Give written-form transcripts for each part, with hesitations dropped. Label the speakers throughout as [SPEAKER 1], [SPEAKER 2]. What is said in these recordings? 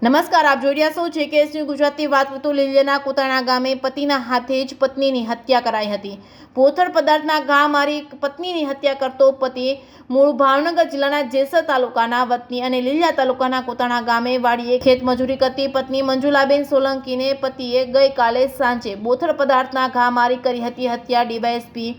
[SPEAKER 1] નમસ્કાર, આપ જોઈ રહ્યા છો JKS ન્યૂઝ ગુજરાતી. વાત તો લીલિયાના કોતાણા ગામે પતિના હાથે જ પત્નીની હત્યા કરાઈ હતી. ભોથડ પદાર્થના ઘા મારી પત્નીની હત્યા કરતો પતિ મૂળ ભાવનગર જિલ્લાના જેસર તાલુકાના વતની અને લીલિયા તાલુકાના કોતાણા ગામે વાડીએ ખેતમજૂરી કરતી પત્ની મંજુલાબેન સોલંકીને પતિએ ગઈકાલે સાંજે ભોથડ પદાર્થના ઘા મારી કરી હતી હત્યા. ડીવાયએસપી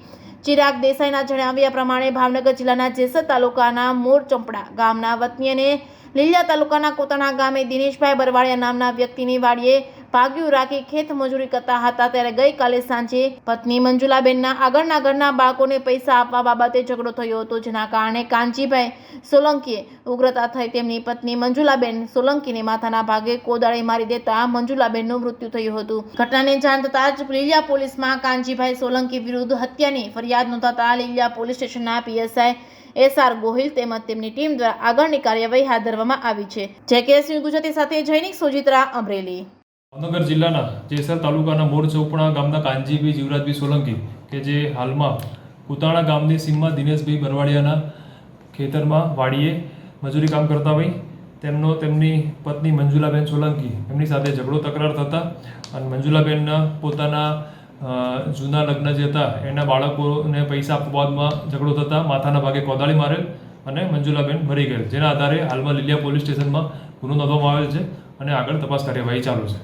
[SPEAKER 1] ચિરાગ દેસાઈના જણાવ્યા પ્રમાણે ભાવનગર જિલ્લાના જેસર તાલુકાના મોરચંપડા ગામના વતની અને લીલિયા તાલુકાના કોતાણા ગામે દિનેશભાઈ બરવાડિયા નામના વ્યક્તિની વાડીએ ભાગ્યું રાખી ખેત મજૂરી કરતા હતા. ત્યારે ગઈકાલે સાંજે પત્ની મંજુલાબેનના આગળના ઘરના બાળકોને પૈસા આપવા બાબતે ઝઘડો થયો હતો, જેના કારણે કાનજીભાઈ સોલંકીએ ઉગ્રતા થઈ તેમની પત્ની મંજુલાબેન સોલંકીને માથાના ભાગે કોદાળી મારી દેતા મંજુલાબેનનું મૃત્યુ થયું હતું. ઘટનાને જાણ થતાં જ લીલિયા પોલીસમાં કાનજીભાઈ સોલંકી વિરુદ્ધ હત્યાની ફરિયાદ નોંધાતા લીલિયા પોલીસ સ્ટેશનના PSI SR ગોહિલ તેમજ તેમની ટીમ દ્વારા આગળની કાર્યવાહી હાથ ધરવામાં આવી છે. JKS ન્યૂઝ ગુજરાતી સાથે જૈનિક સોજિત્રા, અમરેલી.
[SPEAKER 2] ભાવનગર જિલ્લાના જેસર તાલુકાના મોરચંપડા ગામના કાનજીભાઈ જીવરાજભાઈ સોલંકી કે જે હાલમાં કુતાણા ગામની સીમમાં દિનેશભાઈ બરવાડિયાના ખેતરમાં વાડીએ મજૂરી કામ કરતા હોય તેમની પત્ની મંજુલાબેન સોલંકી એમની સાથે ઝઘડો તકરાર થતા અને મંજુલાબેનના પોતાના જૂના લગ્ન જે હતા એના બાળકોને પૈસા આપવા બાદમાં ઝઘડો થતાં માથાના ભાગે કોદાળી મારેલ અને મંજુલાબેન મરી ગયેલ, જેના આધારે હાલમાં લીલિયા પોલીસ સ્ટેશનમાં ગુનો નોંધવામાં આવેલ છે અને આગળ તપાસ કાર્યવાહી ચાલુ છે.